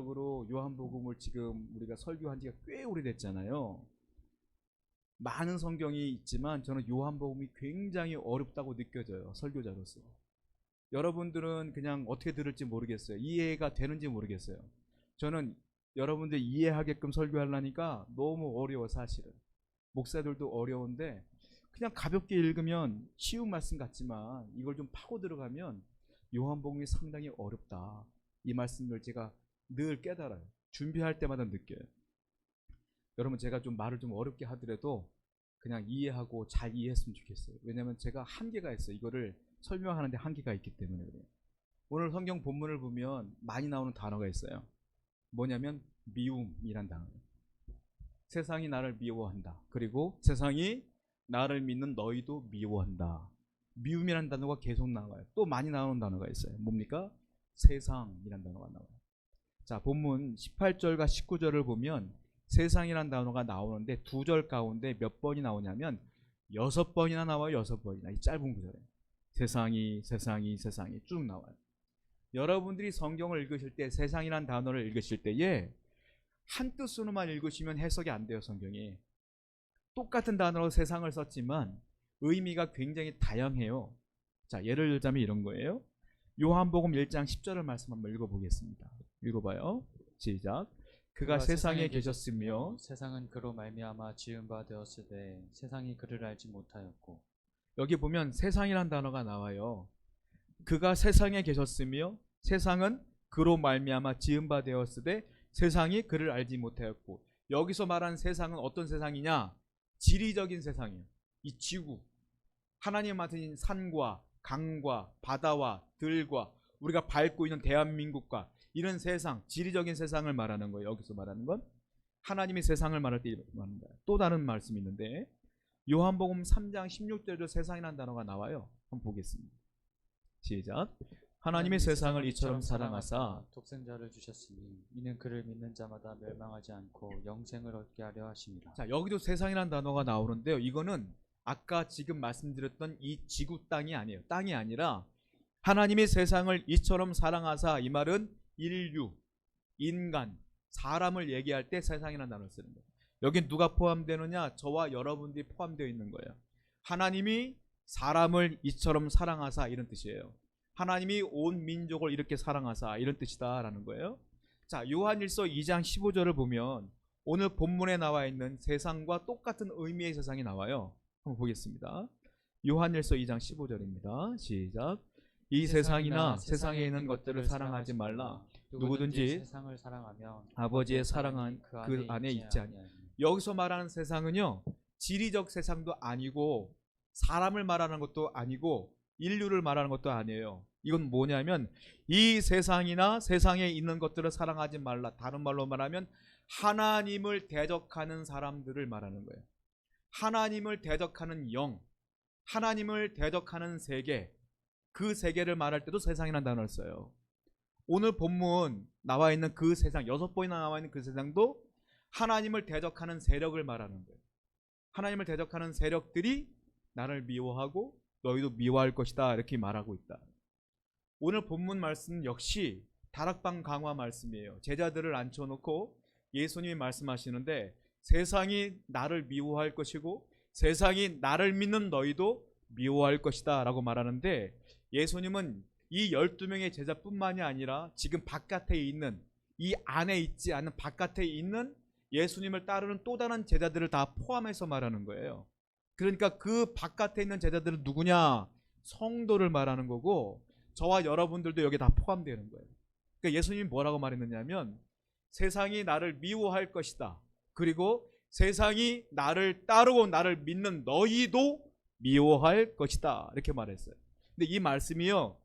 개인적으로 요한복음을 지금 우리가 설교한 지가 꽤 오래됐잖아요. 많은 성경이 있지만 저는 요한복음이 굉장히 어렵다고 느껴져요, 설교자로서. 여러분들은 그냥 어떻게 들을지 모르겠어요. 이해가 되는지 모르겠어요. 저는 여러분들 이해하게끔 설교하려니까 너무 어려워. 사실은 목사들도 어려운데 그냥 가볍게 읽으면 쉬운 말씀 같지만 이걸 좀 파고 들어가면 요한복음이 상당히 어렵다, 이 말씀을 제가 늘 깨달아요. 준비할 때마다 느껴요. 여러분, 제가 좀 말을 좀 어렵게 하더라도 그냥 이해하고 잘 이해했으면 좋겠어요. 왜냐하면 제가 한계가 있어요. 이거를 설명하는데 한계가 있기 때문에 그래요. 오늘 성경 본문을 보면 많이 나오는 단어가 있어요. 뭐냐면 미움이란 단어예요. 세상이 나를 미워한다. 그리고 세상이 나를 믿는 너희도 미워한다. 미움이란 단어가 계속 나와요. 또 많이 나오는 단어가 있어요. 뭡니까? 세상이란 단어가 나와요. 자, 본문 18절과 19절을 보면 세상이란 단어가 나오는데 두 절 가운데 몇 번이 나오냐면 6번이나 나와요. 6번이나. 이 짧은 구절에 세상이 세상이 세상이 쭉 나와요. 여러분들이 성경을 읽으실 때, 세상이란 단어를 읽으실 때에 한 뜻으로만 읽으시면 해석이 안 돼요. 성경이 똑같은 단어로 세상을 썼지만 의미가 굉장히 다양해요. 자, 예를 들자면 이런 거예요. 요한복음 1장 10절을 말씀 한번 읽어보겠습니다. 읽어봐요. 시작. 그가 세상에 계셨으며 세상은 그로 말미암아 지은 바 되었으되 세상이 그를 알지 못하였고. 여기 보면 세상이란 단어가 나와요. 그가 세상에 계셨으며 세상은 그로 말미암아 지은 바 되었으되 세상이 그를 알지 못하였고. 여기서 말하는 세상은 어떤 세상이냐? 지리적인 세상이에요. 이 지구, 하나님 맡은 산과 강과 바다와 들과 우리가 밟고 있는 대한민국과 이런 세상, 지리적인 세상을 말하는 거예요. 여기서 말하는 건 하나님이 세상을 말할 때 말하는 거예요. 또 다른 말씀이 있는데 요한복음 3장 16절에도 세상이라는 단어가 나와요. 한번 보겠습니다. 시작. 하나님이 세상을 이처럼 사랑하사 독생자를 주셨으니 이는 그를 믿는 자마다 멸망하지 않고 영생을 얻게 하려 하심이라. 자, 여기도 세상이라는 단어가 나오는데요. 이거는 아까 지금 말씀드렸던 이 지구 땅이 아니에요. 땅이 아니라 하나님이 세상을 이처럼 사랑하사, 이 말은 인류, 인간, 사람을 얘기할 때 세상이라는 단어를 쓰는 거예요. 여기 누가 포함되느냐? 저와 여러분들이 포함되어 있는 거예요. 하나님이 사람을 이처럼 사랑하사, 이런 뜻이에요. 하나님이 온 민족을 이렇게 사랑하사, 이런 뜻이다 라는 거예요. 자, 요한일서 2장 15절을 보면 오늘 본문에 나와 있는 세상과 똑같은 의미의 세상이 나와요. 한번 보겠습니다. 요한일서 2장 15절입니다. 시작. 이 세상이나 세상에 있는 것들을 사랑하지 말라. 누구든지 세상을 사랑하면 아버지의 사랑은 그 안에 있지 아니하니. 여기서 말하는 세상은요, 지리적 세상도 아니고 사람을 말하는 것도 아니고 인류를 말하는 것도 아니에요. 이건 뭐냐면 이 세상이나 세상에 있는 것들을 사랑하지 말라. 다른 말로 말하면 하나님을 대적하는 사람들을 말하는 거예요. 하나님을 대적하는 영, 하나님을 대적하는 세계, 그 세계를 말할 때도 세상이라는 단어를 써요. 오늘 본문 나와 있는 그 세상, 6번이나 나와 있는 그 세상도 하나님을 대적하는 세력을 말하는 거예요. 하나님을 대적하는 세력들이 나를 미워하고 너희도 미워할 것이다, 이렇게 말하고 있다. 오늘 본문 말씀 역시 다락방 강화 말씀이에요. 제자들을 앉혀놓고 예수님이 말씀하시는데 세상이 나를 미워할 것이고 세상이 나를 믿는 너희도 미워할 것이다 라고 말하는데, 예수님은 이 12명의 제자뿐만이 아니라 지금 바깥에 있는, 이 안에 있지 않은 바깥에 있는 예수님을 따르는 또 다른 제자들을 다 포함해서 말하는 거예요. 그러니까 그 바깥에 있는 제자들은 누구냐? 성도를 말하는 거고 저와 여러분들도 여기 다 포함되는 거예요. 그러니까 예수님이 뭐라고 말했느냐면 세상이 나를 미워할 것이다. 그리고 세상이 나를 따르고 나를 믿는 너희도 미워할 것이다, 이렇게 말했어요. 근데 이 말씀이요,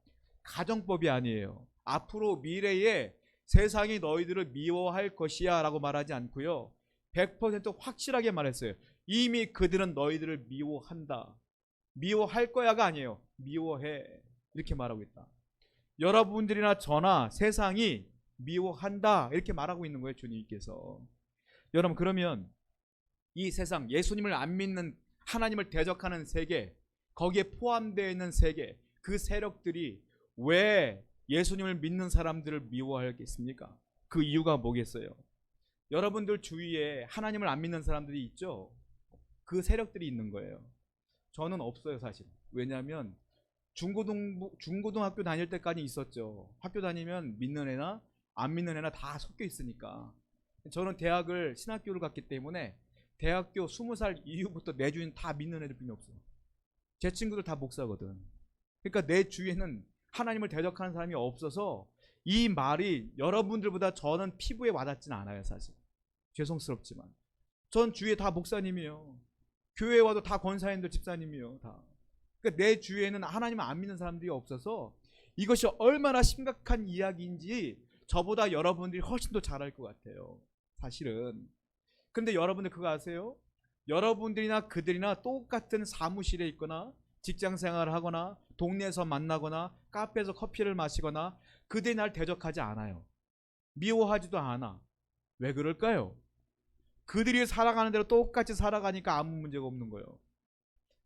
가정법이 아니에요. 앞으로 미래에 세상이 너희들을 미워할 것이야 라고 말하지 않고요, 100% 확실하게 말했어요. 이미 그들은 너희들을 미워한다. 미워할 거야가 아니에요. 미워해, 이렇게 말하고 있다. 여러분들이나 저나 세상이 미워한다, 이렇게 말하고 있는 거예요, 주님께서. 여러분, 그러면 이 세상, 예수님을 안 믿는 하나님을 대적하는 세계, 거기에 포함되어 있는 세계, 그 세력들이 왜 예수님을 믿는 사람들을 미워하겠습니까? 그 이유가 뭐겠어요? 여러분들 주위에 하나님을 안 믿는 사람들이 있죠? 그 세력들이 있는 거예요. 저는 없어요, 사실. 왜냐하면 중고등학교 다닐 때까지 있었죠. 학교 다니면 믿는 애나 안 믿는 애나 다 섞여 있으니까. 저는 대학을 신학교를 갔기 때문에 대학교 20살 이후부터 내 주위는 다 믿는 애들뿐이 없어요. 제 친구들 다 목사거든. 그러니까 내 주위에는 하나님을 대적하는 사람이 없어서 이 말이 여러분들보다 저는 피부에 와닿지는 않아요, 사실. 죄송스럽지만. 전 주위에 다 목사님이에요. 교회 와도 다 권사님들, 집사님이에요, 다. 그러니까 내 주위에는 하나님을 안 믿는 사람들이 없어서 이것이 얼마나 심각한 이야기인지 저보다 여러분들이 훨씬 더 잘 알 것 같아요, 사실은. 근데 여러분들 그거 아세요? 여러분들이나 그들이나 똑같은 사무실에 있거나 직장 생활을 하거나 동네에서 만나거나 카페에서 커피를 마시거나 그들이 날 대적하지 않아요. 미워하지도 않아. 왜 그럴까요? 그들이 살아가는 대로 똑같이 살아가니까 아무 문제가 없는 거예요.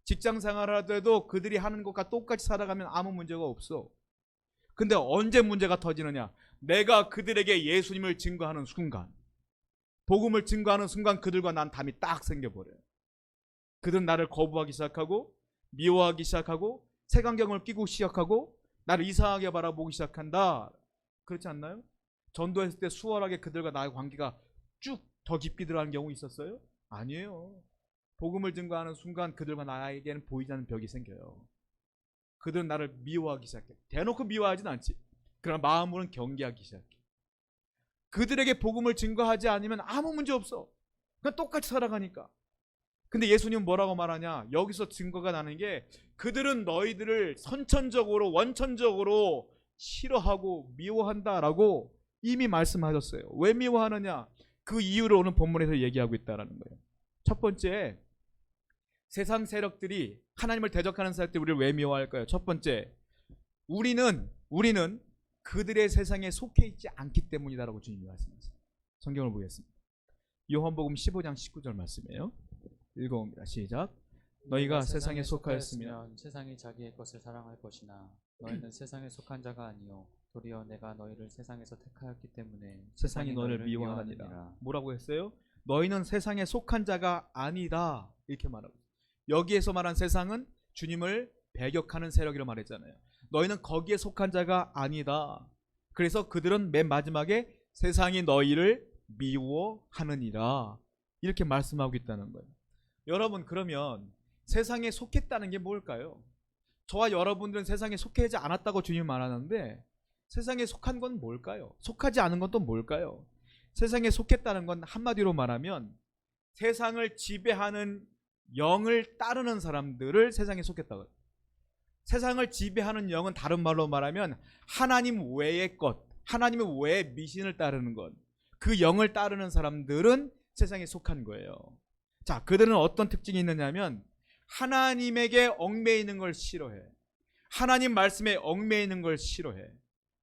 직장 생활을 하더라도 그들이 하는 것과 똑같이 살아가면 아무 문제가 없어. 근데 언제 문제가 터지느냐? 내가 그들에게 예수님을 증거하는 순간, 복음을 증거하는 순간 그들과 난 담이 딱 생겨버려요. 그들은 나를 거부하기 시작하고 미워하기 시작하고 색안경을 끼고 시작하고 나를 이상하게 바라보기 시작한다. 그렇지 않나요? 전도했을 때 수월하게 그들과 나의 관계가 쭉 더 깊이 들어가는 경우 있었어요? 아니에요. 복음을 증거하는 순간 그들과 나에게는 보이지 않는 벽이 생겨요. 그들은 나를 미워하기 시작해. 대놓고 미워하진 않지. 그러나 마음으로는 경계하기 시작해. 그들에게 복음을 증거하지 않으면 아무 문제 없어. 그냥 똑같이 살아가니까. 근데 예수님은 뭐라고 말하냐? 여기서 증거가 나는 게 그들은 너희들을 선천적으로 원천적으로 싫어하고 미워한다라고 이미 말씀하셨어요. 왜 미워하느냐? 그 이유를 오늘 본문에서 얘기하고 있다는 거예요. 첫 번째, 세상 세력들이 하나님을 대적하는 세력들이 우리를 왜 미워할까요? 첫 번째, 우리는 그들의 세상에 속해 있지 않기 때문이다라고 주님이 말씀하세요. 성경을 보겠습니다. 요한복음 15장 19절 말씀이에요. 읽어봅니다. 시작. 너희가 세상에 속하였으면 세상이 자기의 것을 사랑할 것이나 너희는 세상에 속한 자가 아니요 도리어 내가 너희를 세상에서 택하였기 때문에 세상이 너희를 미워하느니라. 뭐라고 했어요? 너희는 세상에 속한 자가 아니다 이렇게 말하고 있어요. 여기에서 말한 세상은 주님을 배격하는 세력이라고 말했잖아요. 너희는 거기에 속한 자가 아니다. 그래서 그들은 맨 마지막에 세상이 너희를 미워하느니라 이렇게 말씀하고 있다는 거예요. 여러분, 그러면 세상에 속했다는 게 뭘까요? 저와 여러분들은 세상에 속하지 않았다고 주님이 말하는데 세상에 속한 건 뭘까요? 속하지 않은 건 또 뭘까요? 세상에 속했다는 건 한마디로 말하면 세상을 지배하는 영을 따르는 사람들을 세상에 속했다고 해요. 세상을 지배하는 영은 다른 말로 말하면 하나님 외의 것, 하나님 외의 미신을 따르는 것, 그 영을 따르는 사람들은 세상에 속한 거예요. 자, 그들은 어떤 특징이 있느냐면 하나님에게 얽매이는 걸 싫어해. 하나님 말씀에 얽매이는 걸 싫어해.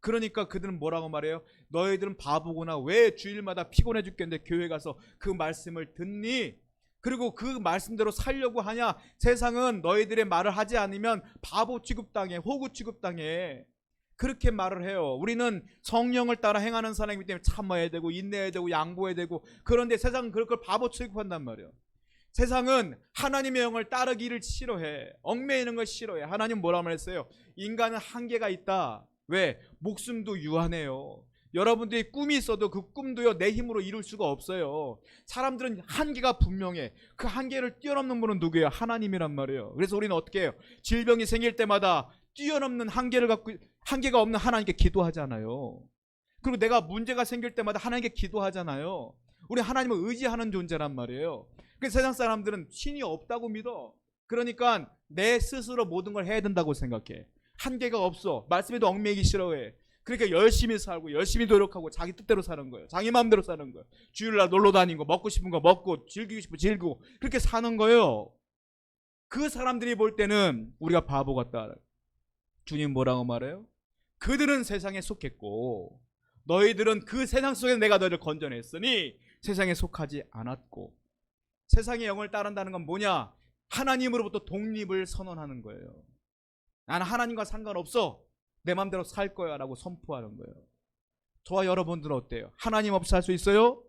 그러니까 그들은 뭐라고 말해요? 너희들은 바보구나. 왜 주일마다 피곤해 죽겠는데 교회 가서 그 말씀을 듣니? 그리고 그 말씀대로 살려고 하냐? 세상은 너희들의 말을 하지 않으면 바보 취급당해, 호구 취급당해. 그렇게 말을 해요. 우리는 성령을 따라 행하는 사람이기 때문에 참아야 되고 인내해야 되고 양보해야 되고, 그런데 세상은 그걸 바보 취급한단 말이에요. 세상은 하나님의 영을 따르기를 싫어해. 얽매이는 걸 싫어해. 하나님 뭐라 말했어요? 인간은 한계가 있다. 왜? 목숨도 유한해요. 여러분들이 꿈이 있어도 그 꿈도요 내 힘으로 이룰 수가 없어요. 사람들은 한계가 분명해. 그 한계를 뛰어넘는 분은 누구예요? 하나님이란 말이에요. 그래서 우리는 어떻게 해요? 질병이 생길 때마다 뛰어넘는 한계를 갖고 한계가 없는 하나님께 기도하잖아요. 그리고 내가 문제가 생길 때마다 하나님께 기도하잖아요. 우리 하나님을 의지하는 존재란 말이에요. 그래서 세상 사람들은 신이 없다고 믿어. 그러니까 내 스스로 모든 걸 해야 된다고 생각해. 한계가 없어. 말씀에도 얽매이기 싫어해. 그러니까 열심히 살고 열심히 노력하고 자기 뜻대로 사는 거예요. 자기 마음대로 사는 거예요. 주일날 놀러 다니고 먹고 싶은 거 먹고 즐기고 싶은 거 즐기고 그렇게 사는 거예요. 그 사람들이 볼 때는 우리가 바보 같다. 주님 뭐라고 말해요? 그들은 세상에 속했고 너희들은 그 세상 속에서 내가 너희를 건져냈으니 세상에 속하지 않았고. 세상의 영을 따른다는 건 뭐냐? 하나님으로부터 독립을 선언하는 거예요. 나는 하나님과 상관없어. 내 마음대로 살 거야 라고 선포하는 거예요. 저와 여러분들은 어때요? 하나님 없이 살 수 있어요?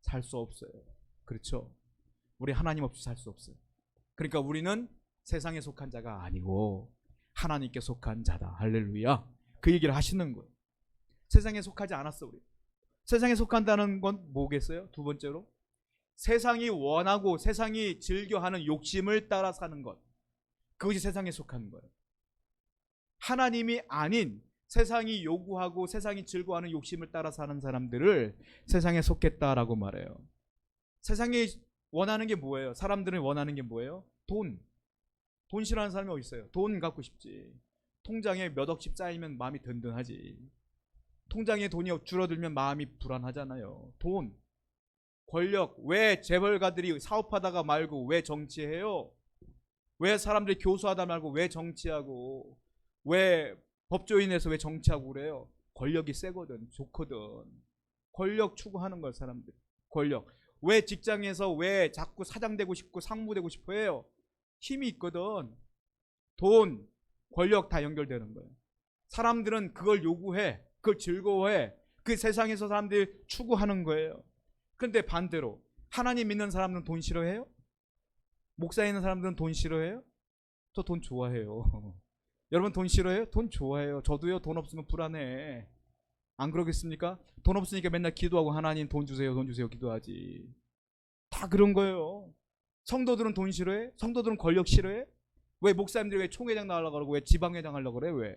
살 수 없어요. 그렇죠? 우리 하나님 없이 살 수 없어요. 그러니까 우리는 세상에 속한 자가 아니고 하나님께 속한 자다. 할렐루야. 그 얘기를 하시는 거예요. 세상에 속하지 않았어. 우리 세상에 속한다는 건 뭐겠어요? 두 번째로 세상이 원하고 세상이 즐겨하는 욕심을 따라 사는 것, 그것이 세상에 속한 거예요. 하나님이 아닌 세상이 요구하고 세상이 즐거워하는 욕심을 따라 사는 사람들을 세상에 속했다라고 말해요. 세상이 원하는 게 뭐예요? 사람들은 원하는 게 뭐예요? 돈 싫어하는 사람이 어디 있어요? 돈 갖고 싶지. 통장에 몇 억씩 쌓이면 마음이 든든하지. 통장에 돈이 줄어들면 마음이 불안하잖아요. 돈, 권력. 왜 재벌가들이 사업하다가 말고 왜 정치해요? 왜 사람들이 교수하다 말고 왜 정치하고, 왜 법조인에서 왜 정치하고 그래요? 권력이 세거든, 좋거든. 권력 추구하는 거예요, 사람들. 권력. 왜 직장에서 왜 자꾸 사장 되고 싶고 상무 되고 싶어 해요? 힘이 있거든. 돈, 권력 다 연결되는 거예요. 사람들은 그걸 요구해, 그걸 즐거워해. 그 세상에서 사람들이 추구하는 거예요. 그런데 반대로 하나님 믿는 사람들은 돈 싫어해요? 목사 있는 사람들은 돈 싫어해요? 저 돈 좋아해요. 여러분 돈 싫어해요? 돈 좋아해요. 저도요. 돈 없으면 불안해. 안 그러겠습니까? 돈 없으니까 맨날 기도하고 하나님 돈 주세요, 돈 주세요 기도하지. 다 그런 거예요. 성도들은 돈 싫어해? 성도들은 권력 싫어해? 왜 목사님들이 왜 총회장 나가려고 그러고 왜 지방회장 하려고 그래? 왜?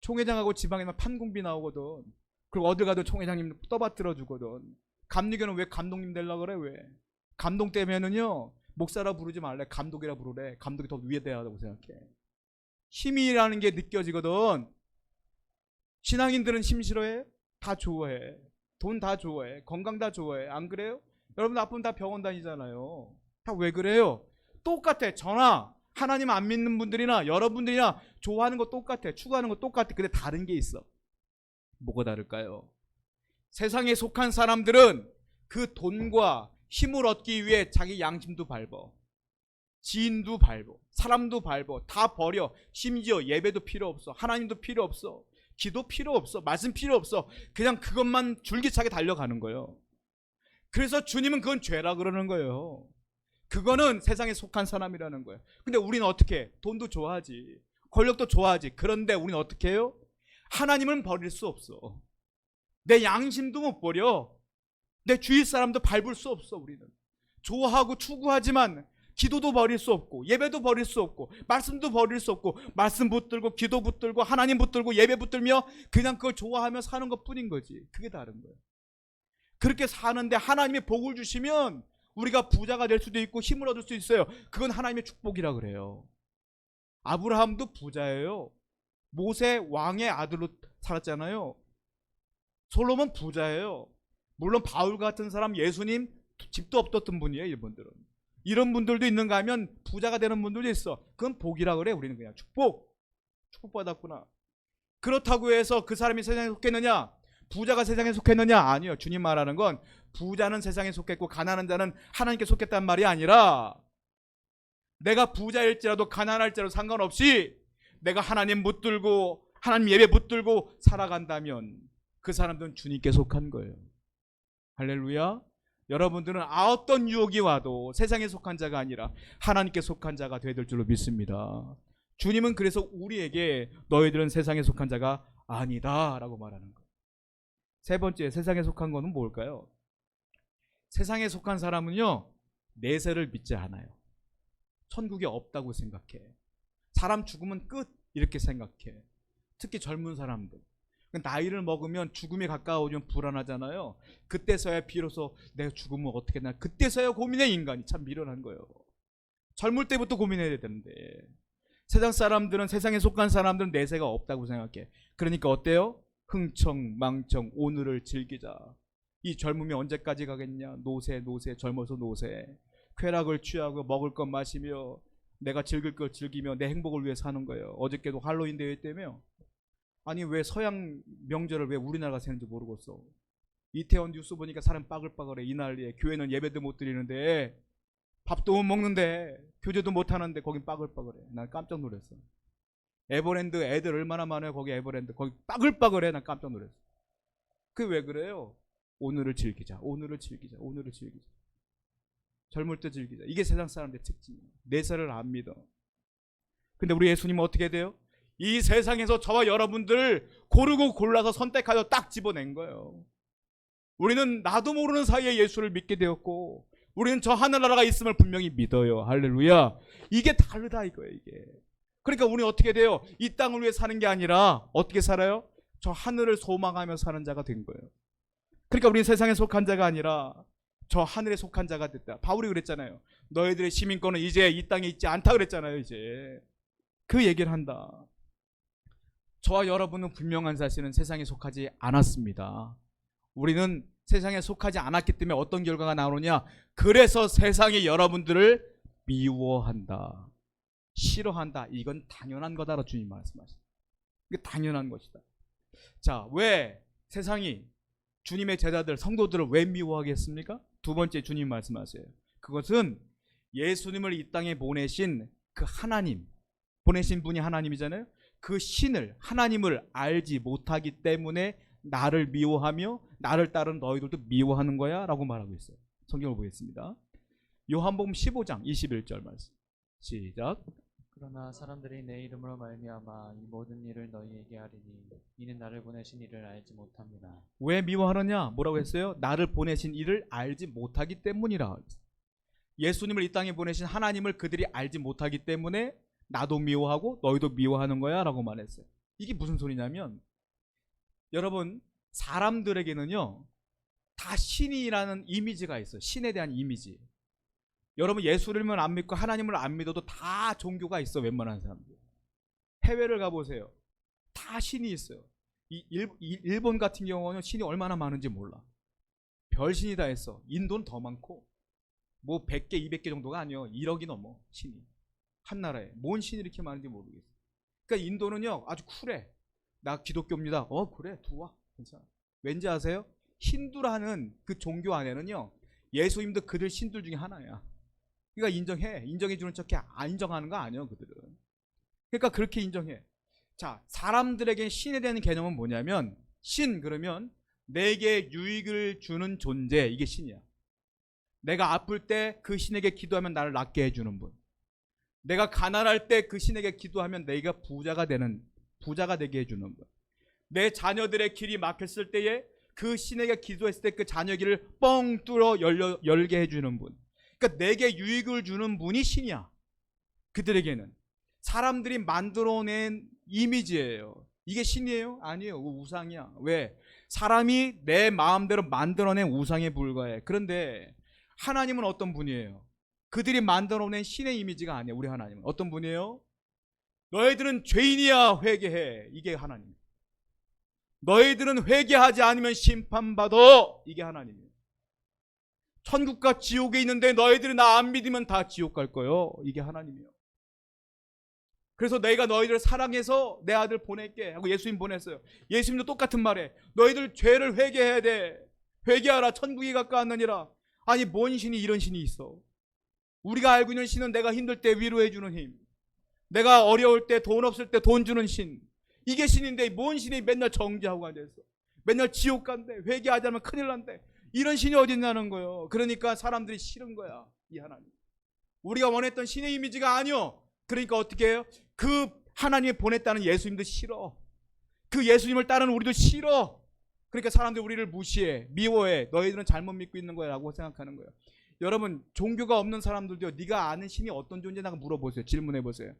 총회장하고 지방회장 판공비 나오거든. 그리고 어딜 가도 총회장님 떠받들어 주거든. 감리교는 왜 감독님 되려고 그래? 왜? 감동 때문에는요, 목사라 부르지 말래. 감독이라 부르래. 감독이 더 위에 돼야 한다고 생각해. 힘이라는 게 느껴지거든. 신앙인들은 힘 싫어해? 다 좋아해. 돈 다 좋아해. 건강 다 좋아해. 안 그래요? 여러분 아프면 다 병원 다니잖아요. 다 왜 그래요? 똑같아. 저나 하나님 안 믿는 분들이나 여러분들이나 좋아하는 거 똑같아. 추구하는 거 똑같아. 근데 다른 게 있어. 뭐가 다를까요? 세상에 속한 사람들은 그 돈과 힘을 얻기 위해 자기 양심도 밟어, 지인도 밟어, 사람도 밟어, 다 버려. 심지어 예배도 필요 없어, 하나님도 필요 없어, 기도 필요 없어, 말씀 필요 없어. 그냥 그것만 줄기차게 달려가는 거예요. 그래서 주님은 그건 죄라 그러는 거예요. 그거는 세상에 속한 사람이라는 거예요. 근데 우리는 어떻게 해? 돈도 좋아하지, 권력도 좋아하지. 그런데 우리는 어떻게 해요? 하나님은 버릴 수 없어. 내 양심도 못 버려. 내 주위 사람도 밟을 수 없어. 우리는 좋아하고 추구하지만 기도도 버릴 수 없고, 예배도 버릴 수 없고, 말씀도 버릴 수 없고, 말씀 붙들고 기도 붙들고 하나님 붙들고 예배 붙들며 그냥 그걸 좋아하며 사는 것 뿐인 거지. 그게 다른 거예요. 그렇게 사는데 하나님이 복을 주시면 우리가 부자가 될 수도 있고 힘을 얻을 수 있어요. 그건 하나님의 축복이라 그래요. 아브라함도 부자예요. 모세 왕의 아들로 살았잖아요. 솔로몬 부자예요. 물론 바울 같은 사람, 예수님 집도 없었던 분이에요. 이분들은. 이런 분들도 있는가 하면 부자가 되는 분들도 있어. 그건 복이라 그래. 우리는 그냥 축복받았구나. 그렇다고 해서 그 사람이 세상에 속했느냐, 부자가 세상에 속했느냐? 아니요. 주님 말하는 건 부자는 세상에 속했고 가난한 자는 하나님께 속했단 말이 아니라, 내가 부자일지라도 가난할지라도 상관없이 내가 하나님 붙들고 하나님 예배 붙들고 살아간다면 그 사람들은 주님께 속한 거예요. 할렐루야. 여러분들은 어떤 유혹이 와도 세상에 속한 자가 아니라 하나님께 속한 자가 되야 될 줄로 믿습니다. 주님은 그래서 우리에게 너희들은 세상에 속한 자가 아니다 라고 말하는 거예요. 세 번째, 세상에 속한 거는 뭘까요? 세상에 속한 사람은요, 내세를 믿지 않아요. 천국이 없다고 생각해. 사람 죽으면 끝 이렇게 생각해. 특히 젊은 사람들. 나이를 먹으면 죽음이 가까워지면 불안하잖아요. 그때서야 비로소 내가 죽으면 어떻게 되나, 그때서야 고민해. 인간이 참 미련한 거예요. 젊을 때부터 고민해야 되는데, 세상 사람들은, 세상에 속한 사람들은 내세가 없다고 생각해. 그러니까 어때요? 흥청망청 오늘을 즐기자. 이 젊음이 언제까지 가겠냐. 노세 젊어서 노세. 쾌락을 취하고 먹을 것 마시며 내가 즐길 걸 즐기며 내 행복을 위해 사는 거예요. 어저께도 할로윈 대회 때문에, 아니 왜 서양 명절을 왜 우리나라가 세는지 모르겠어. 이태원 뉴스 보니까 사람 빠글빠글해. 이 난리에 교회는 예배도 못 드리는데, 밥도 못 먹는데, 교제도 못 하는데 거긴 빠글빠글해. 난 깜짝 놀랐어. 에버랜드 애들 얼마나 많아요. 거기 에버랜드 거기 빠글빠글해. 난 깜짝 놀랐어. 그게 왜 그래요? 오늘을 즐기자, 오늘을 즐기자, 오늘을 즐기자. 젊을 때 즐기자. 이게 세상 사람들의 특징이에요. 내세를 안 믿어. 근데 우리 예수님은 어떻게 돼요? 이 세상에서 저와 여러분들을 고르고 골라서 선택하여 딱 집어낸 거예요. 우리는 나도 모르는 사이에 예수를 믿게 되었고, 우리는 저 하늘나라가 있음을 분명히 믿어요. 할렐루야. 이게 다르다 이거예요, 이게. 그러니까 우리는 어떻게 돼요? 이 땅을 위해 사는 게 아니라 어떻게 살아요? 저 하늘을 소망하며 사는 자가 된 거예요. 그러니까 우리는 세상에 속한 자가 아니라 저 하늘에 속한 자가 됐다. 바울이 그랬잖아요. 너희들의 시민권은 이제 이 땅에 있지 않다 그랬잖아요. 이제 그 얘기를 한다. 저와 여러분은 분명한 사실은 세상에 속하지 않았습니다. 우리는 세상에 속하지 않았기 때문에 어떤 결과가 나오느냐? 그래서 세상이 여러분들을 미워한다, 싫어한다. 이건 당연한 거다라고 주님 말씀하시죠. 이게 당연한 것이다. 자, 왜 세상이 주님의 제자들, 성도들을 왜 미워하겠습니까? 두 번째 주님 말씀하세요. 그것은 예수님을 이 땅에 보내신 그 하나님, 보내신 분이 하나님이잖아요. 그 신을, 하나님을 알지 못하기 때문에 나를 미워하며 나를 따른 너희들도 미워하는 거야 라고 말하고 있어요. 성경을 보겠습니다. 요한복음 15장 21절 말씀. 시작. 그러나 사람들이 내 이름으로 말미암아 이 모든 일을 너희에게 하리니 이는 나를 보내신 이를 알지 못합니다. 왜 미워하느냐? 뭐라고 했어요? 나를 보내신 이를 알지 못하기 때문이라. 예수님을 이 땅에 보내신 하나님을 그들이 알지 못하기 때문에 나도 미워하고 너희도 미워하는 거야 라고 말했어요. 이게 무슨 소리냐면, 여러분, 사람들에게는요 다 신이라는 이미지가 있어요. 신에 대한 이미지. 여러분, 예수님을 안 믿고 하나님을 안 믿어도 다 종교가 있어. 웬만한 사람들. 해외를 가보세요. 다 신이 있어요. 일본 같은 경우는 신이 얼마나 많은지 몰라. 별신이 다 있어. 인도는 더 많고, 뭐 100개 200개 정도가 아니에요. 1억이 넘어 신이. 한 나라에 뭔 신이 이렇게 많은지 모르겠어. 그러니까 인도는요 아주 쿨해. 나 기독교입니다. 그래 들어와, 괜찮아. 왠지 아세요? 힌두라는 그 종교 안에는요 예수님도 그들 신들 중에 하나야. 그러니까 인정해주는 척해. 안 인정하는 거 아니에요 그들은. 그러니까 그렇게 인정해. 자, 사람들에게 신에 대한 개념은 뭐냐면, 신 그러면 내게 유익을 주는 존재, 이게 신이야. 내가 아플 때 그 신에게 기도하면 나를 낫게 해주는 분. 내가 가난할 때 그 신에게 기도하면 내가 부자가 되게 해주는 분. 내 자녀들의 길이 막혔을 때에 그 신에게 기도했을 때 그 자녀 길을 뻥 뚫어 열게 해주는 분. 그러니까 내게 유익을 주는 분이 신이야. 그들에게는 사람들이 만들어낸 이미지예요. 이게 신이에요? 아니에요. 우상이야. 왜? 사람이 내 마음대로 만들어낸 우상에 불과해. 그런데 하나님은 어떤 분이에요? 그들이 만들어낸 신의 이미지가 아니에요. 우리 하나님은 어떤 분이에요? 너희들은 죄인이야, 회개해. 이게 하나님. 너희들은 회개하지 않으면 심판받아. 이게 하나님이에요. 천국과 지옥에 있는데 너희들이 나 안 믿으면 다 지옥 갈 거예요. 이게 하나님이에요. 그래서 내가 너희들을 사랑해서 내 아들 보낼게 하고 예수님 보냈어요. 예수님도 똑같은 말에 너희들 죄를 회개해야 돼. 회개하라, 천국이 가까웠느니라. 아니, 뭔 신이 이런 신이 있어? 우리가 알고 있는 신은 내가 힘들 때 위로해 주는 힘, 내가 어려울 때, 돈 없을 때 돈 주는 신, 이게 신인데 뭔 신이 맨날 정죄하고 앉아있어. 맨날 지옥 간대. 회개하지 않으면 큰일 난대. 이런 신이 어디 있냐는 거예요. 그러니까 사람들이 싫은 거야, 이 하나님. 우리가 원했던 신의 이미지가 아니요. 그러니까 어떻게 해요? 그 하나님이 보냈다는 예수님도 싫어. 그 예수님을 따르는 우리도 싫어. 그러니까 사람들이 우리를 무시해, 미워해. 너희들은 잘못 믿고 있는 거야 라고 생각하는 거예요. 여러분, 종교가 없는 사람들도요, 네가 아는 신이 어떤 존재인지 물어보세요. 질문해보세요.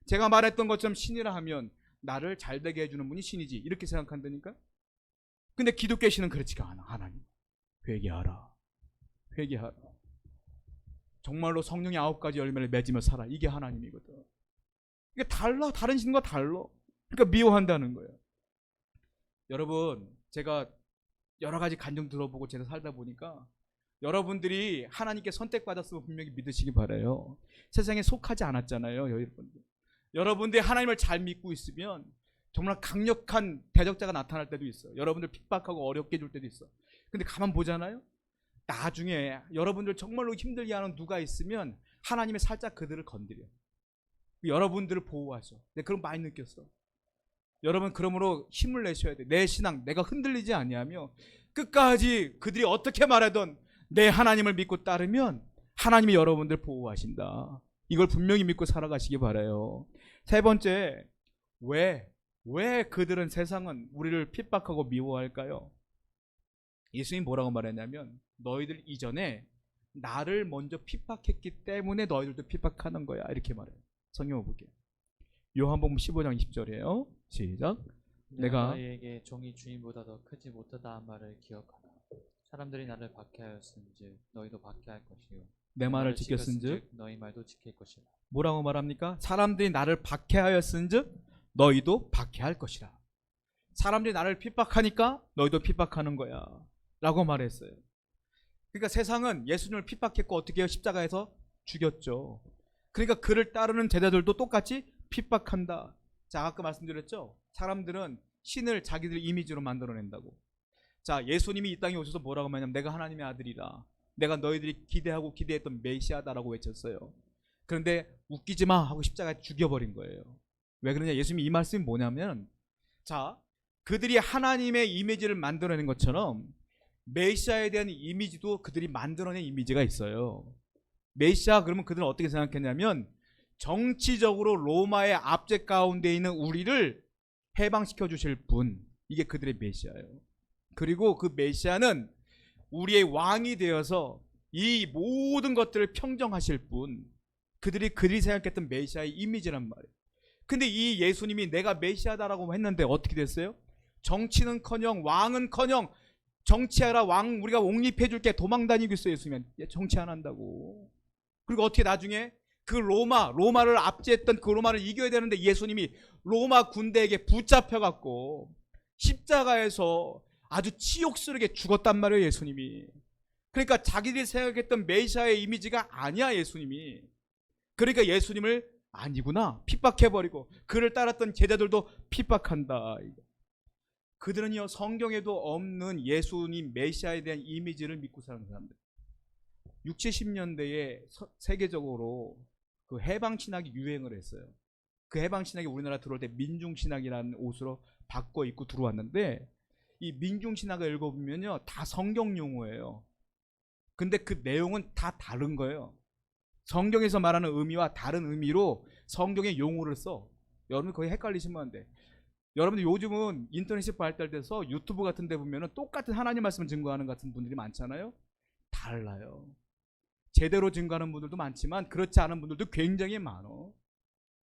제가 말했던 것처럼 신이라 하면 나를 잘되게 해주는 분이 신이지, 이렇게 생각한다니까. 근데 기독교 신은 그렇지가 않아. 하나님, 회개하라, 회개하라. 정말로 성령의 9가지 열매를 맺으며 살아. 이게 하나님이거든. 이게 달라. 다른 신과 달라. 그러니까 미워한다는 거예요. 여러분, 제가 여러 가지 간증 들어보고 제가 살다 보니까 여러분들이 하나님께 선택받았으면 분명히 믿으시기 바라요. 세상에 속하지 않았잖아요, 여러분들. 여러분들이 하나님을 잘 믿고 있으면 정말 강력한 대적자가 나타날 때도 있어요. 여러분들 핍박하고 어렵게 해줄 때도 있어. 근데 가만 보잖아요. 나중에 여러분들 정말로 힘들게 하는 누가 있으면 하나님이 살짝 그들을 건드려. 여러분들을 보호하셔. 내가 그런 거 많이 느꼈어. 여러분 그러므로 힘을 내셔야 돼. 내 신앙 내가 흔들리지 아니하며 끝까지 그들이 어떻게 말하든 내 하나님을 믿고 따르면 하나님이 여러분들 보호하신다. 이걸 분명히 믿고 살아가시기 바라요. 세 번째, 왜 그들은 세상은 우리를 핍박하고 미워할까요? 예수님이 뭐라고 말했냐면 너희들 이전에 나를 먼저 핍박했기 때문에 너희들도 핍박하는 거야. 이렇게 말해요. 성경을 볼게요. 요한복음 15장 20절이에요. 시작. 내가 너희에게 종이 주인보다 더 크지 못하다 한 말을 기억하라. 사람들이 나를 박해하였은즉 너희도 박해할 것이요 내 말을 지켰은즉 너희 말도 지킬 것이라. 뭐라고 말합니까? 사람들이 나를 박해하였은즉 너희도 박해할 것이라. 사람들이 나를 핍박하니까 너희도 핍박하는 거야 라고 말했어요. 그러니까 세상은 예수님을 핍박했고 어떻게 해요? 십자가에서 죽였죠. 그러니까 그를 따르는 제자들도 똑같이 핍박한다. 자, 아까 말씀드렸죠? 사람들은 신을 자기들 이미지로 만들어낸다고. 자, 예수님이 이 땅에 오셔서 뭐라고 말하냐면 내가 하나님의 아들이라, 내가 너희들이 기대하고 기대했던 메시아다라고 외쳤어요. 그런데 웃기지 마 하고 십자가에 죽여버린 거예요. 왜 그러냐? 예수님이 이 말씀이 뭐냐면, 자, 그들이 하나님의 이미지를 만들어낸 것처럼 메시아에 대한 이미지도 그들이 만들어낸 이미지가 있어요. 메시아 그러면 그들은 어떻게 생각했냐면 정치적으로 로마의 압제 가운데 있는 우리를 해방시켜 주실 분, 이게 그들의 메시아예요. 그리고 그 메시아는 우리의 왕이 되어서 이 모든 것들을 평정하실 분, 그들이 생각했던 메시아의 이미지란 말이에요. 근데 이 예수님이 내가 메시아다라고 했는데 어떻게 됐어요? 정치는커녕 왕은커녕 정치하라, 왕 우리가 옹립해 줄게 도망 다니고 있어요. 예수님은 정치 안 한다고. 그리고 어떻게 나중에 그 로마를 압제했던 그 로마를 이겨야 되는데 예수님이 로마 군대에게 붙잡혀 갖고 십자가에서 아주 치욕스럽게 죽었단 말이에요. 예수님이. 그러니까 자기들이 생각했던 메시아의 이미지가 아니야. 예수님이. 그러니까 예수님을 아니구나 핍박해버리고 그를 따랐던 제자들도 핍박한다. 그들은요 성경에도 없는 예수님 메시아에 대한 이미지를 믿고 사는 사람들. 60, 70년대에 세계적으로 그 해방신학이 유행을 했어요. 그 해방신학이 우리나라 들어올 때 민중신학이라는 옷으로 바꿔 입고 들어왔는데, 이 민중신학을 읽어보면요 다 성경 용어예요. 근데 그 내용은 다 다른 거예요. 성경에서 말하는 의미와 다른 의미로 성경의 용어를 써. 여러분 거의 헷갈리시면 안 돼. 여러분들 요즘은 인터넷이 발달돼서 유튜브 같은 데 보면은 똑같은 하나님 말씀을 증거하는 같은 분들이 많잖아요. 달라요. 제대로 증거하는 분들도 많지만 그렇지 않은 분들도 굉장히 많어.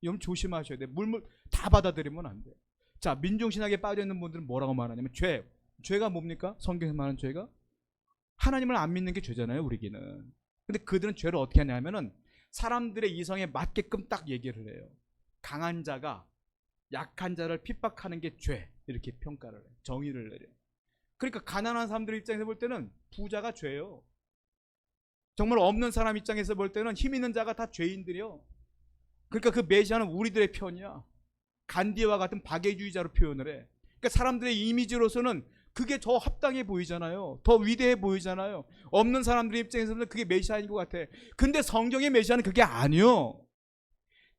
여러분 조심하셔야 돼. 물물 다 받아들이면 안 돼. 자, 민중신학에 빠져있는 분들은 뭐라고 말하냐면 죄가 뭡니까? 성경에서 말하는 죄가 하나님을 안 믿는 게 죄잖아요. 우리에게는. 근데 그들은 죄를 어떻게 하냐면은 사람들의 이성에 맞게끔 딱 얘기를 해요. 강한 자가 약한 자를 핍박하는 게 죄, 이렇게 평가를 해요. 정의를 내려요. 그러니까 가난한 사람들 입장에서 볼 때는 부자가 죄예요. 정말 없는 사람 입장에서 볼 때는 힘 있는 자가 다 죄인들이요. 그러니까 그 메시아는 우리들의 편이야. 간디와 같은 박애주의자로 표현을 해. 그러니까 사람들의 이미지로서는 그게 더 합당해 보이잖아요. 더 위대해 보이잖아요. 없는 사람들의 입장에서는 그게 메시아인 것 같아. 근데 성경의 메시아는 그게 아니요.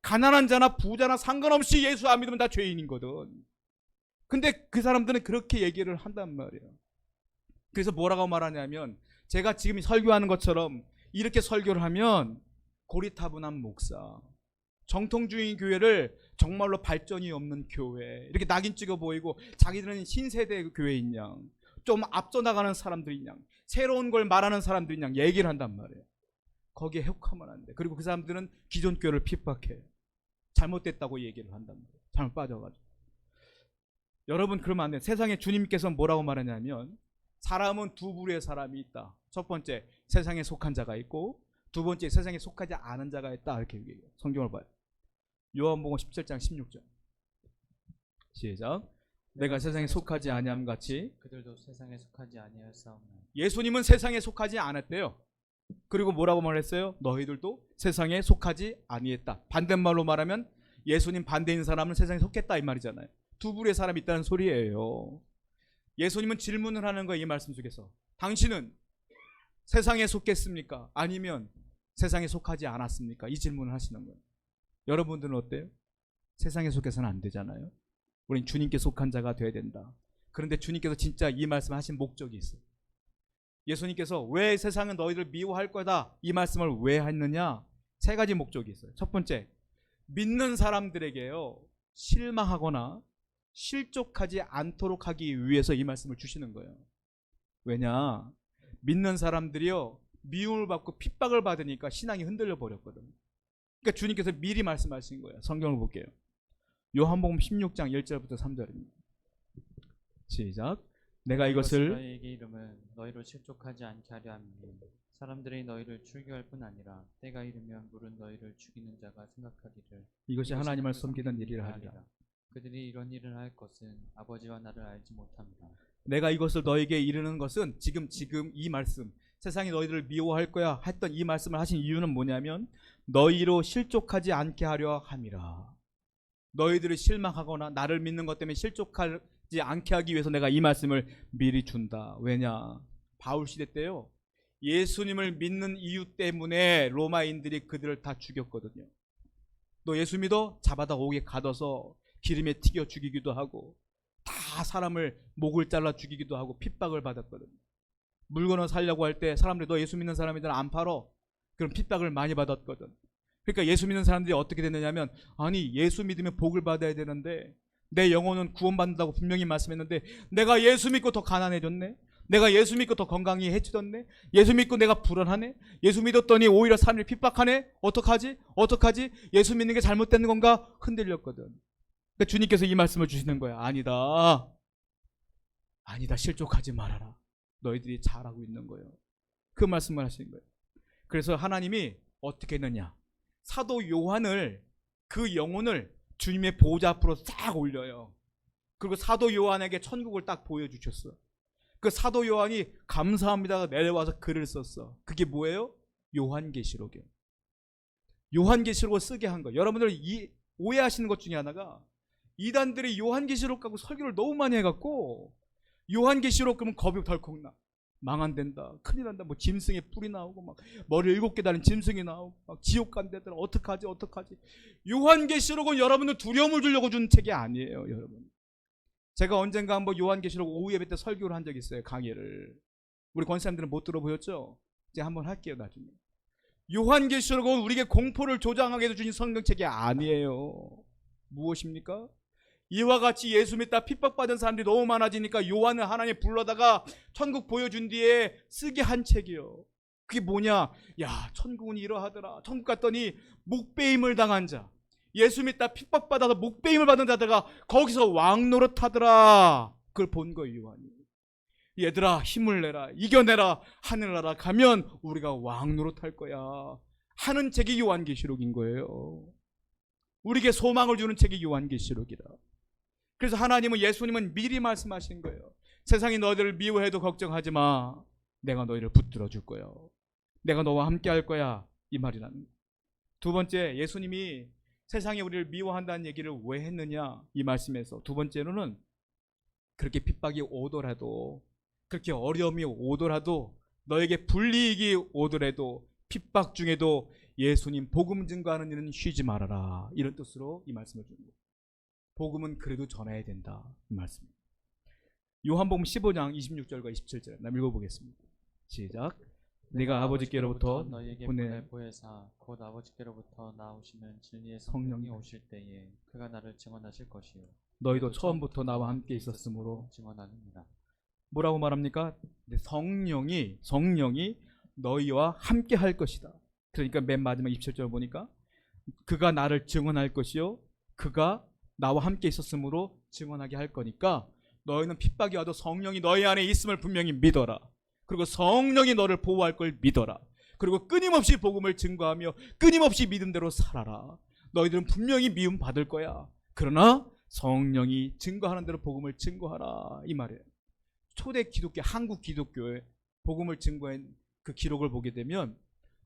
가난한 자나 부자나 상관없이 예수 안 믿으면 다 죄인인 거든. 근데 그 사람들은 그렇게 얘기를 한단 말이에요. 그래서 뭐라고 말하냐면, 제가 지금 설교하는 것처럼 이렇게 설교를 하면 고리타분한 목사, 정통주의 교회를 정말로 발전이 없는 교회, 이렇게 낙인 찍어 보이고 자기들은 신세대 교회인 양, 좀 앞서 나가는 사람들인 양, 새로운 걸 말하는 사람들인 양 얘기를 한단 말이에요. 거기에 혹하면 안 돼. 그리고 그 사람들은 기존 교회를 핍박해. 잘못됐다고 얘기를 한단 말이에요. 잘못 빠져가지고. 여러분 그러면 안 돼. 세상에 주님께서 뭐라고 말하냐면, 사람은 두 부류의 사람이 있다. 첫 번째, 세상에 속한 자가 있고, 두 번째, 세상에 속하지 않은 자가 있다. 이렇게 얘기해요. 성경을 봐요. 요한복음 17장 16절. 시작. 내가 세상에 속하지 아니함 같이 그들도 세상에 속하지 아니하였사오나. 예수님은 세상에 속하지 않았대요. 그리고 뭐라고 말했어요? 너희들도 세상에 속하지 아니했다. 반대말로 말하면 예수님 반대인 사람은 세상에 속했다 이 말이잖아요. 두 부류의 사람이 있다는 소리예요. 예수님은 질문을 하는 거예요. 이 말씀 속에서 당신은 세상에 속했습니까? 아니면 세상에 속하지 않았습니까? 이 질문을 하시는 거예요. 여러분들은 어때요? 세상에 속해서는 안 되잖아요. 우린 주님께 속한 자가 되어야 된다. 그런데 주님께서 진짜 이 말씀을 하신 목적이 있어요. 예수님께서 왜 세상은 너희를 미워할 거다 이 말씀을 왜 했느냐? 세 가지 목적이 있어요. 첫 번째, 믿는 사람들에게요 실망하거나 실족하지 않도록 하기 위해서 이 말씀을 주시는 거예요. 왜냐? 믿는 사람들이요 미움을 받고 핍박을 받으니까 신앙이 흔들려 버렸거든요. 그러니까 주님께서 미리 말씀하신 거예요. 성경을 볼게요. 요한복음 16장 1절부터 3절입니다. 시작. 내가 이것을 너희에게 이름은 너희로 실족하지 않게 하려 함이니 사람들이 너희를 출교할 뿐 아니라 때가 이르면 물은 너희를 죽이는 자가 생각하기를 이것이 하나님을 섬기는 일이라 하리라. 그들이 이런 일을 할 것은 아버지와 나를 알지 못합니다. 내가 이것을 너에게 이르는 것은 지금 이 말씀 세상이 너희들을 미워할 거야 했던 이 말씀을 하신 이유는 뭐냐면 너희로 실족하지 않게 하려 함이라. 너희들이 실망하거나 나를 믿는 것 때문에 실족하지 않게 하기 위해서 내가 이 말씀을 미리 준다. 왜냐? 바울 시대 때요 예수님을 믿는 이유 때문에 로마인들이 그들을 다 죽였거든요. 너 예수 믿어? 잡아다 옥에 가둬서 기름에 튀겨 죽이기도 하고 다 사람을 목을 잘라 죽이기도 하고 핍박을 받았거든요. 물건을 사려고 할 때 사람들이 너 예수 믿는 사람이들 안 팔어? 그런 핍박을 많이 받았거든. 그러니까 예수 믿는 사람들이 어떻게 됐느냐면 아니 예수 믿으면 복을 받아야 되는데 내 영혼은 구원받는다고 분명히 말씀했는데 내가 예수 믿고 더 가난해졌네. 내가 예수 믿고 더 건강이 해치졌네. 예수 믿고 내가 불안하네. 예수 믿었더니 오히려 사람들이 핍박하네. 어떡하지? 예수 믿는 게 잘못된 건가? 흔들렸거든. 그러니까 주님께서 이 말씀을 주시는 거야. 아니다 실족하지 말아라. 너희들이 잘하고 있는 거예요. 그 말씀을 하시는 거예요. 그래서 하나님이 어떻게 했느냐? 사도 요한을 그 영혼을 주님의 보좌 앞으로 싹 올려요. 그리고 사도 요한에게 천국을 딱 보여주셨어. 그 사도 요한이 감사합니다 내려와서 글을 썼어. 그게 뭐예요? 요한계시록이에요. 요한계시록을 쓰게 한 거예요. 여러분들 오해하시는 것 중에 하나가 이단들이 요한계시록 갖고 설교를 너무 많이 해갖고 요한계시록 그러면 겁이 덜컥 나. 망한된다. 큰일 난다. 뭐 짐승에 뿔이 나오고 막 머리 7개 달린 짐승이 나오고 막 지옥 간대더라. 어떡하지? 요한계시록은 여러분들 두려움을 주려고 준 책이 아니에요, 여러분. 제가 언젠가 한번 요한계시록 오후 예배 때 설교를 한 적이 있어요. 강의를. 우리 권사님들은 못 들어보셨죠? 이제 한번 할게요, 나중에. 요한계시록은 우리에게 공포를 조장하게 해서 주신 성경책이 아니에요. 무엇입니까? 이와 같이 예수 믿다 핍박받은 사람들이 너무 많아지니까 요한을 하나님 불러다가 천국 보여준 뒤에 쓰게 한 책이요. 그게 뭐냐? 야, 천국은 이러하더라. 천국 갔더니 목배임을 당한 자, 예수 믿다 핍박받아서 목배임을 받은 자들가 거기서 왕 노릇하더라. 그걸 본 거예요, 요한이. 얘들아 힘을 내라, 이겨내라, 하늘나라 가면 우리가 왕 노릇할 거야 하는 책이 요한계시록인 거예요. 우리에게 소망을 주는 책이 요한계시록이다. 그래서 하나님은 예수님은 미리 말씀하신 거예요. 세상이 너희들을 미워해도 걱정하지 마. 내가 너희를 붙들어 줄 거야. 내가 너와 함께 할 거야. 이 말이라는 거예요. 두 번째, 예수님이 세상이 우리를 미워한다는 얘기를 왜 했느냐? 이 말씀에서 두 번째로는 그렇게 핍박이 오더라도, 그렇게 어려움이 오더라도, 너에게 불이익이 오더라도, 핍박 중에도 예수님 복음 증거하는 일은 쉬지 말아라. 이런 뜻으로 이 말씀을 줍니다. 복음은 그래도 전해야 된다. 이 말씀입니다. 요한복음 15장 26절과 27절 나 읽어보겠습니다. 시작. 내가 아버지께로부터 너희에게 보혜사 곧 아버지께로부터 나오시는 진리의 성령이 오실 때에 그가 나를 증언하실 것이요 너희도 처음부터 나와 함께 있었으므로 증언하느니라. 뭐라고 말합니까? 성령이 너희와 함께 할 것이다. 그러니까 맨 마지막 27절 보니까 그가 나를 증언할 것이요 그가 나와 함께 있었으므로 증언하게 할 거니까 너희는 핍박이 와도 성령이 너희 안에 있음을 분명히 믿어라. 그리고 성령이 너를 보호할 걸 믿어라. 그리고 끊임없이 복음을 증거하며 끊임없이 믿음대로 살아라. 너희들은 분명히 미움 받을 거야. 그러나 성령이 증거하는 대로 복음을 증거하라. 이 말이에요. 초대 기독교, 한국 기독교의 복음을 증거한 그 기록을 보게 되면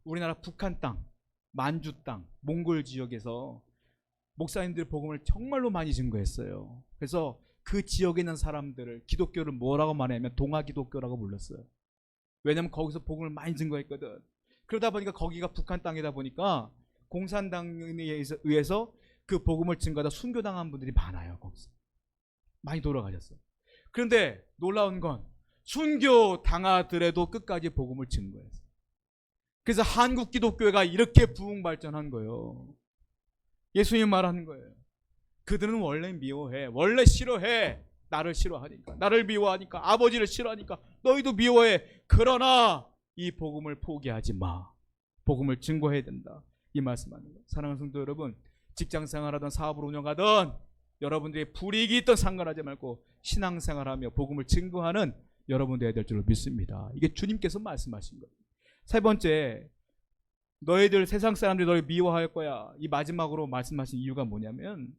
우리나라 북한 땅, 만주 땅, 몽골 지역에서 목사님들이 복음을 정말로 많이 증거했어요. 그래서 그 지역에 있는 사람들을 기독교를 뭐라고 말하냐면 동아 기독교라고 불렀어요. 왜냐하면 거기서 복음을 많이 증거했거든. 그러다 보니까 거기가 북한 땅이다 보니까 공산당에 의해서 그 복음을 증거하다 순교당한 분들이 많아요. 거기서. 많이 돌아가셨어요. 그런데 놀라운 건 순교 당하더라도 끝까지 복음을 증거했어요. 그래서 한국 기독교회가 이렇게 부흥 발전한 거예요. 예수님 말하는 거예요. 그들은 원래 미워해, 원래 싫어해. 나를 싫어하니까, 나를 미워하니까, 아버지를 싫어하니까 너희도 미워해. 그러나 이 복음을 포기하지 마. 복음을 증거해야 된다. 이 말씀하는 거예요. 사랑하는 성도 여러분, 직장생활하든 사업을 운영하든 여러분들이 불이익이 있든 상관하지 말고 신앙생활하며 복음을 증거하는 여러분들이 될 줄로 믿습니다. 이게 주님께서 말씀하신 거예요. 세 번째, 너희들 세상 사람들이 너희 미워할 거야. 이 마지막으로 말씀하신 이유가 뭐냐면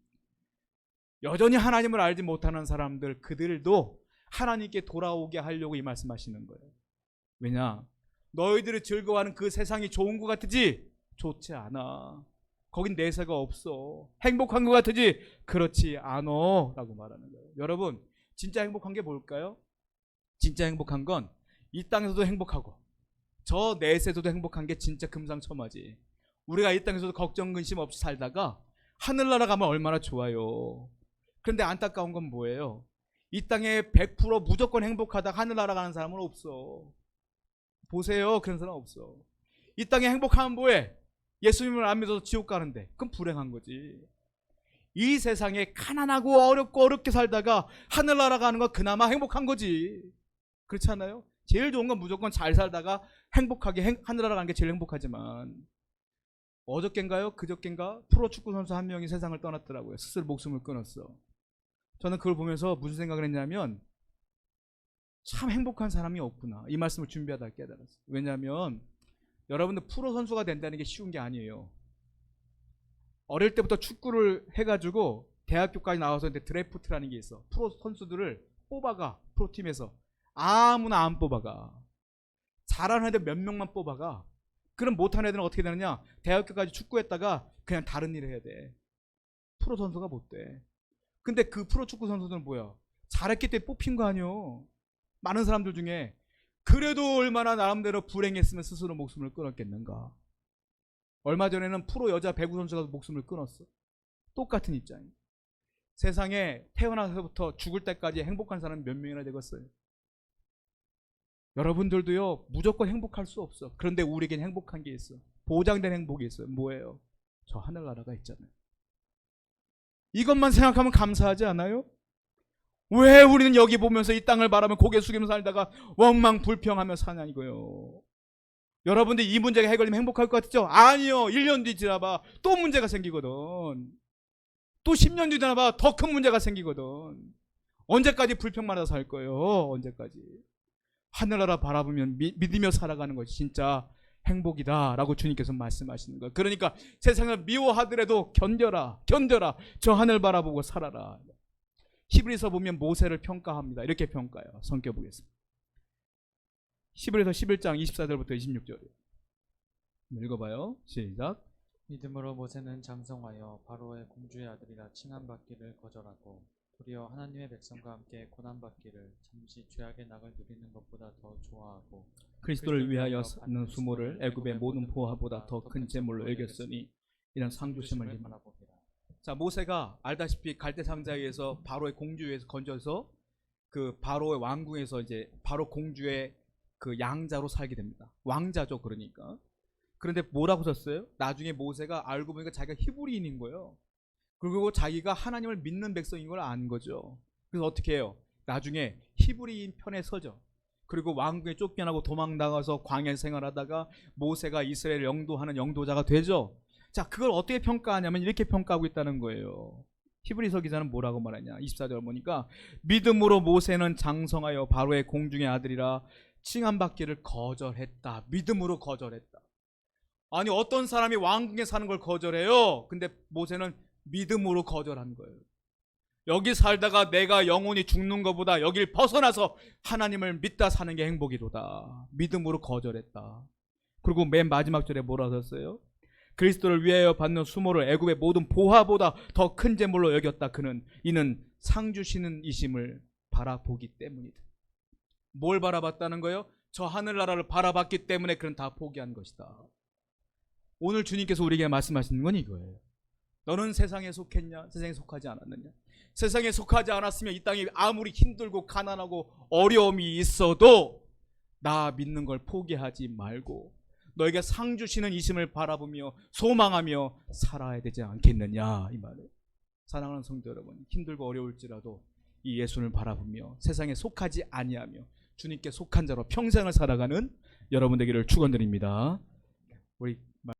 여전히 하나님을 알지 못하는 사람들, 그들도 하나님께 돌아오게 하려고 이 말씀하시는 거예요. 왜냐? 너희들이 즐거워하는 그 세상이 좋은 것 같으지? 좋지 않아. 거긴 내세가 없어. 행복한 것 같으지? 그렇지 않아 라고 말하는 거예요. 여러분, 진짜 행복한 게 뭘까요? 진짜 행복한 건 이 땅에서도 행복하고 저 내세에서도 행복한 게 진짜 금상첨화지. 우리가 이 땅에서도 걱정 근심 없이 살다가 하늘나라 가면 얼마나 좋아요. 그런데 안타까운 건 뭐예요? 이 땅에 100% 무조건 행복하다 하늘나라 가는 사람은 없어. 보세요. 그런 사람 없어. 이 땅에 행복하면 뭐해? 예수님을 안 믿어서 지옥 가는데 그건 불행한 거지. 이 세상에 가난하고 어렵고 어렵게 살다가 하늘나라 가는 건 그나마 행복한 거지. 그렇지 않아요? 제일 좋은 건 무조건 잘 살다가 행복하게 하늘나라 가는 게 제일 행복하지만 어저껜가요? 그저껜가? 프로축구 선수 한 명이 세상을 떠났더라고요. 스스로 목숨을 끊었어. 저는 그걸 보면서 무슨 생각을 했냐면 참 행복한 사람이 없구나. 이 말씀을 준비하다 깨달았어요. 왜냐하면 여러분들 프로 선수가 된다는 게 쉬운 게 아니에요. 어릴 때부터 축구를 해가지고 대학교까지 나와서 이제 드래프트라는 게 있어. 프로 선수들을 뽑아가. 프로팀에서 아무나 안 뽑아가. 잘하는 애들 몇 명만 뽑아가. 그럼 못하는 애들은 어떻게 되느냐? 대학교까지 축구했다가 그냥 다른 일을 해야 돼. 프로 선수가 못 돼. 근데 그 프로 축구 선수들은 뭐야? 잘했기 때문에 뽑힌 거 아니요. 많은 사람들 중에. 그래도 얼마나 나름대로 불행했으면 스스로 목숨을 끊었겠는가. 얼마 전에는 프로 여자 배구 선수가 목숨을 끊었어. 똑같은 입장이에요. 세상에 태어나서부터 죽을 때까지 행복한 사람이 몇 명이나 되겠어요. 여러분들도요, 무조건 행복할 수 없어. 그런데 우리에겐 행복한 게 있어. 보장된 행복이 있어요. 뭐예요? 저 하늘나라가 있잖아요. 이것만 생각하면 감사하지 않아요? 왜 우리는 여기 보면서 이 땅을 바라며 고개 숙이면서 살다가 원망 불평하며 사냐 이거요. 여러분들 이 문제가 해결되면 행복할 것 같죠? 아니요. 1년 뒤 지나봐 또 문제가 생기거든. 또 10년 뒤 지나봐 더 큰 문제가 생기거든. 언제까지 불평만 하다 살 거예요? 언제까지? 하늘나라 바라보면 믿으며 살아가는 것이 진짜 행복이다 라고 주님께서 말씀하시는 거예요. 그러니까 세상을 미워하더라도 견뎌라. 저 하늘 바라보고 살아라. 히브리서 보면 모세를 평가합니다. 이렇게 평가해요. 성경 보겠습니다. 히브리서 11장 24절부터 26절이에요. 읽어봐요. 시작. 믿음으로 모세는 장성하여 바로의 공주의 아들이라 칭함받기를 거절하고 도리어 하나님의 백성과 함께 고난받기를 잠시 죄악의 낙을 누리는 것보다 더 좋아하고 그리스도를 위하여 사는 수모를 애굽의 모든 보화보다 더 큰 재물로 여겼으니 이런 상주심을 힘입니다. 자, 모세가 알다시피 갈대 상자에서 바로의 공주에서 건져서 그 바로의 왕궁에서 이제 바로 공주의 그 양자로 살게 됩니다. 왕자죠, 그러니까. 그런데 뭐라고 썼어요? 나중에 모세가 알고 보니까 자기가 히브리인인 거예요. 그리고 자기가 하나님을 믿는 백성인 걸 안 거죠. 그래서 어떻게 해요? 나중에 히브리인 편에 서죠. 그리고 왕궁에 쫓겨나고 도망나가서 광야 생활하다가 모세가 이스라엘 영도하는 영도자가 되죠. 자, 그걸 어떻게 평가하냐면 이렇게 평가하고 있다는 거예요. 히브리서 기자는 뭐라고 말하냐? 24절 보니까 믿음으로 모세는 장성하여 바로의 공중의 아들이라 칭함받기를 거절했다. 믿음으로 거절했다. 아니, 어떤 사람이 왕궁에 사는 걸 거절해요? 근데 모세는 믿음으로 거절한 거예요. 여기 살다가 내가 영원히 죽는 것보다 여길 벗어나서 하나님을 믿다 사는 게 행복이로다. 믿음으로 거절했다. 그리고 맨 마지막 절에 뭐라 썼어요? 그리스도를 위하여 받는 수모를 애굽의 모든 보화보다 더 큰 재물로 여겼다. 이는 상 주시는 이심을 바라보기 때문이다. 뭘 바라봤다는 거예요? 저 하늘나라를 바라봤기 때문에 그는 다 포기한 것이다. 오늘 주님께서 우리에게 말씀하시는 건 이거예요. 너는 세상에 속했냐? 세상에 속하지 않았느냐? 세상에 속하지 않았으면 이 땅이 아무리 힘들고 가난하고 어려움이 있어도 나 믿는 걸 포기하지 말고 너에게 상 주시는 이심을 바라보며 소망하며 살아야 되지 않겠느냐, 이 말이에요. 사랑하는 성도 여러분, 힘들고 어려울지라도 이 예수를 바라보며 세상에 속하지 아니하며 주님께 속한 자로 평생을 살아가는 여러분 되기를 축원드립니다. 우리